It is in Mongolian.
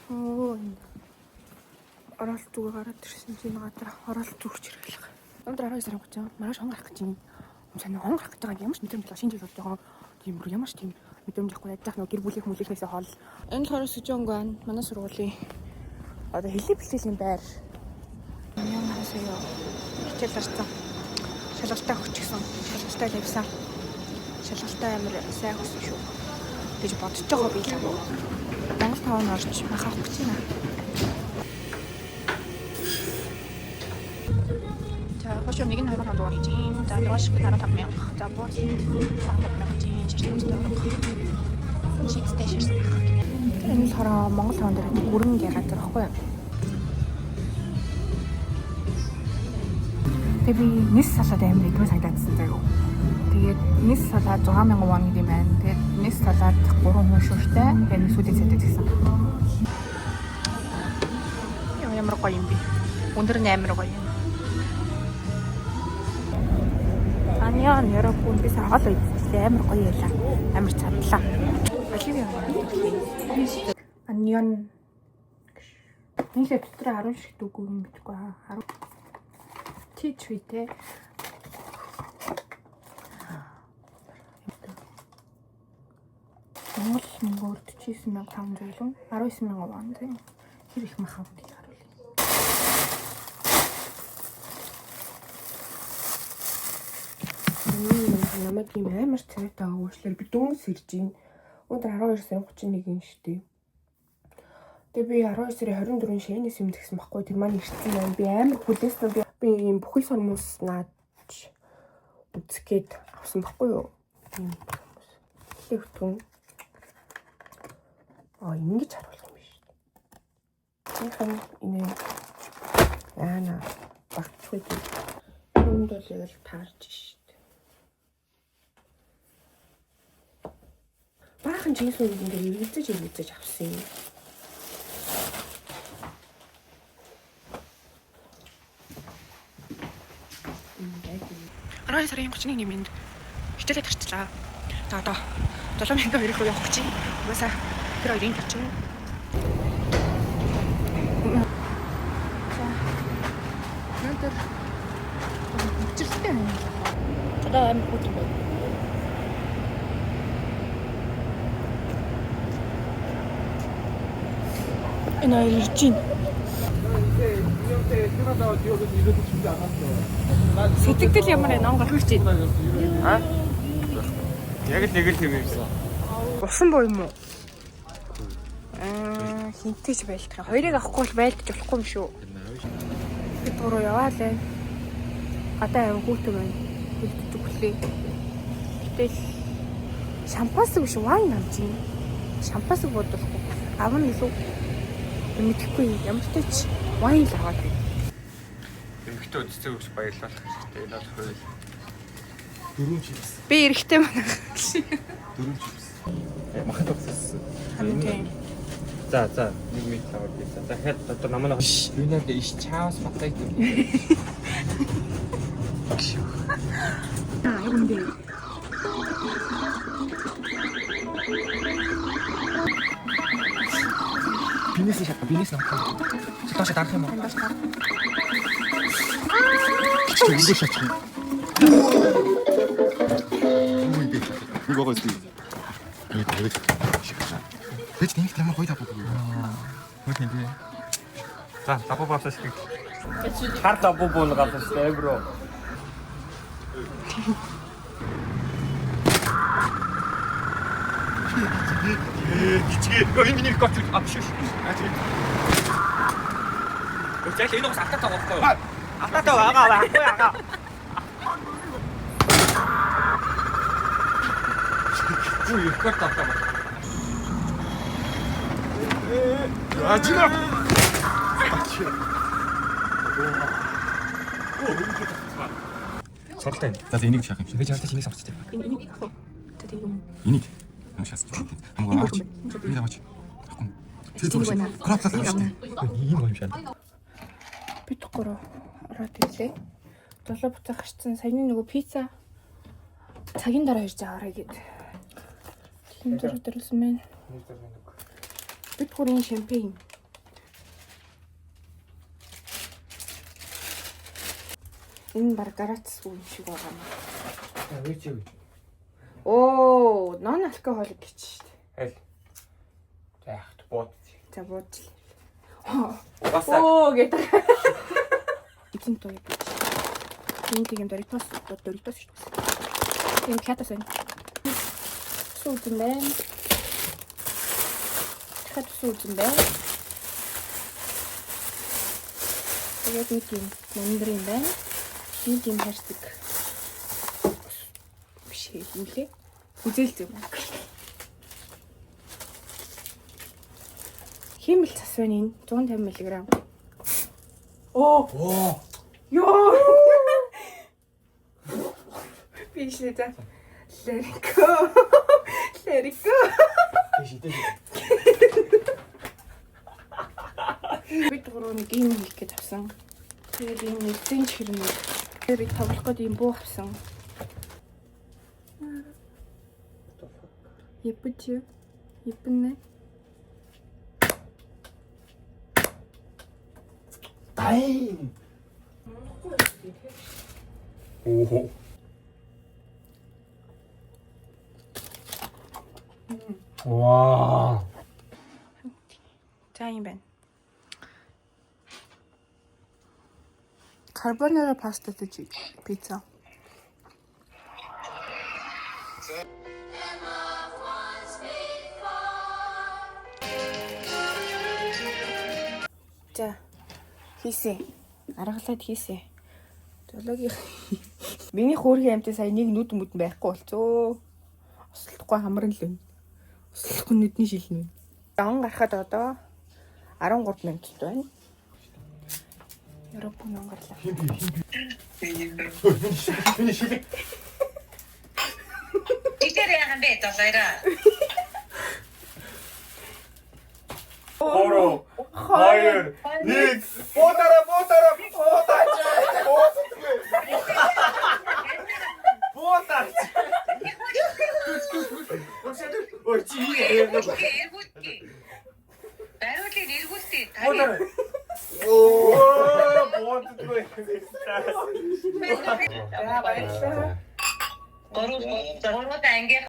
Оо орол зүгээр гараад ирсэн чинь гадар орол зүрч ирэхлэх. Өндөр 12 сарын 30 маргааш хон гарах гэж юм. Сайн хон гарах гэж байгаа ямар ч мэдрэмж л шинэ жил болж байгаа. Тийм бүр ямар ч тийм мэдрэмж авахгүй яаж яах нь гэр бүлийн хүмүүлийнхээс хол. Энэ болохоор Сүжонг байна. Манай сургуулийн одоо хэлний бэлтгэлийн байр. Ямар хасаа хичээл зарцсан. Шалгалтаа өгчихсөн. Шалгалтаа лавсан. Шалгалтаа амар сайн хөсөн шүү. Гэж бодож байгаа би л. Монгол таван орж махах гэж байна. За хошоо нэг нь 200 дугаар чинь. За яваш 15,000. За бос 15,000 чинь ширхэг төгрөг. Шигтэй ширхэг. Энэ л хараа Монгол таван дээр бүрэн ягаад байхгүй юу? Тэгээ би нийс салаад амар идвэ санагдсан заяа. Тэгээд нийс салаад 6,000 won гэдэг юм байна. Тэгээд нийс салаад 3 хүн шүүртэй. Тэгээд нийсүүдийн цэдэд гэсэн. Ямар гоё юм бэ? Өндөр нь амар гоё юм. Аниан 여러분 би саргал үйдээ амар гоё ялаа. Амар чадлаа. Аниан энэ дотор 10 шиг дүүгүй юм битгүй 10 тийч үйтэй. Монгол мөнгөөр 49,500 л 19,000 won тийм. Тэр их махав гэж харуулъя. Намайг юм амар цайтай уушлаар би дөнгөс ирж гин. Өндөр 12 сарын 31 шүү дээ. Тэгээ би 12 сарын 24-ний шээнээс юм тэгсэн баггүй. Тэр маань ирсэн байна. Би амар хүлээсэн би ийм бүхэл сормос наад үзгээд авсан баггүй юу? Тийм хүмүүс. Тэгтэн. Ингэж харуулсан юм биш. Тэгэн энэ яана багцгүй. Энд бол яг таарч шүү дээ. Баахан жинс үйл ингээд эргэлзэж авсан юм. Арай сарын 31-ний минь хичээлээ тарчлаа. За одоо 7,000 өрөх рүү явах гэж байна. Угаасаа тэр хоёрын тавчин. Өнөөдөр хүчтэй байна. Одоо амар хүчтэй байна. Энэ хоёр ирж байна. Сэтгэл ямар ном гарах гэж байна. Аа? Яг л нэг л юм юмсан. Усан боо юм уу? Хинтэж байлтах. Хоёрыг авахгүй бол байлтаж болохгүй юм шүү. Би дуруу яваа лээ. Одоо аваа хүүтэй байна. Хилдэж өглөө. Гэтэл шампанс биш вайн авч юм. Шампанс бодохгүй. Авна илүү. Мэдхгүй ямар ч тач вайн л аваад байна. Эмхтэй үдцээ өгч баярлах хэрэгтэй. Энэ бол хууль. 4 чипс. Би эрэхтэй байна. 4 чипс. Махад өгсөн. За нэг минут аваад байсан. Дахиад одоо намайг юунаар иш чаавс баттай гэдэг. Юм бэ. Бинес навах. Цааш дарах юм уу? Үгүй шатч. Үгүй гоост. Тэд нэг юм хойд авах. Хөөе би. За, тапо бавсаж шиг. Хар тапо бон гавсаж бро. Ой, миний гоц авшиш. Өчигдөр энэ уус автаа таахгүй юу? Автаа байгаа. Ой, корт автаа. Ажина. Сортой. За энийг шахах юм шиг. Би чамтай чиний сонсч байна. Энийг авах. За тийм. Энийг шаас. Хамгаа авч. Би аваач. Краптай. Ийм юм шаа. Бид гурав ороод ирлээ. Долоо буцаа гарцсан. Саяны нөгөө пицца цагийн дараа ирж аваарай гэд. Тийм зэрэг дөрүүлсэн байна. Бид гурийн шампань Энэ баг гарац юм шиг байгаа юм. Вэчээ. Оо, нон алкогол гэж шүү дээ. Аль. За яхад бод. За бууж. Угаасаа. Оо гэдэг. Эцэн той гэж. Энэ тийм Doritos шүү дээ. Энэ хятас энэ. Сууд юм байна. Хятас сууд юм байна. Тэгээд нэг юм мандарин байна. Нэг юм харцэг. Биш юм лээ. Үзэл юм. Химэл цас байна энэ 150 мг. Оо. Ёо. Биш нэ за. Лэрико. Лэрико. Тийш. Бид гурав нэг юм хийх гэж авсан. Тэгээд энэ нэгэн чихрэн. Тэгээд тоглох гээд юм буу авсан. 예쁘지? 예쁘네. 다행. 오. 와. 짜이벤. 카르보나라 파스타 드지 피자. 자, хийсэ. Аргалаад хийсэ. Зоологийн миний хөөрхөн амттай сая нэг нүд мүдэн байхгүй болцоо. Ослохгүй хамран л байна. Ослохгүй нүдний шилнэ. Он гарахад одоо 13 минут байна. 여러분 он гарлаа. Миний шилэг. Итэр яхан бэ толойроо. Хоро. Хоёр. Нэг. Ботара. Ботар. Ой чи Эргүүлтгий. Бариулыг эргүүлтгий. Ботар. Оо, ботдгүй. За баярлалаа. Гурван анги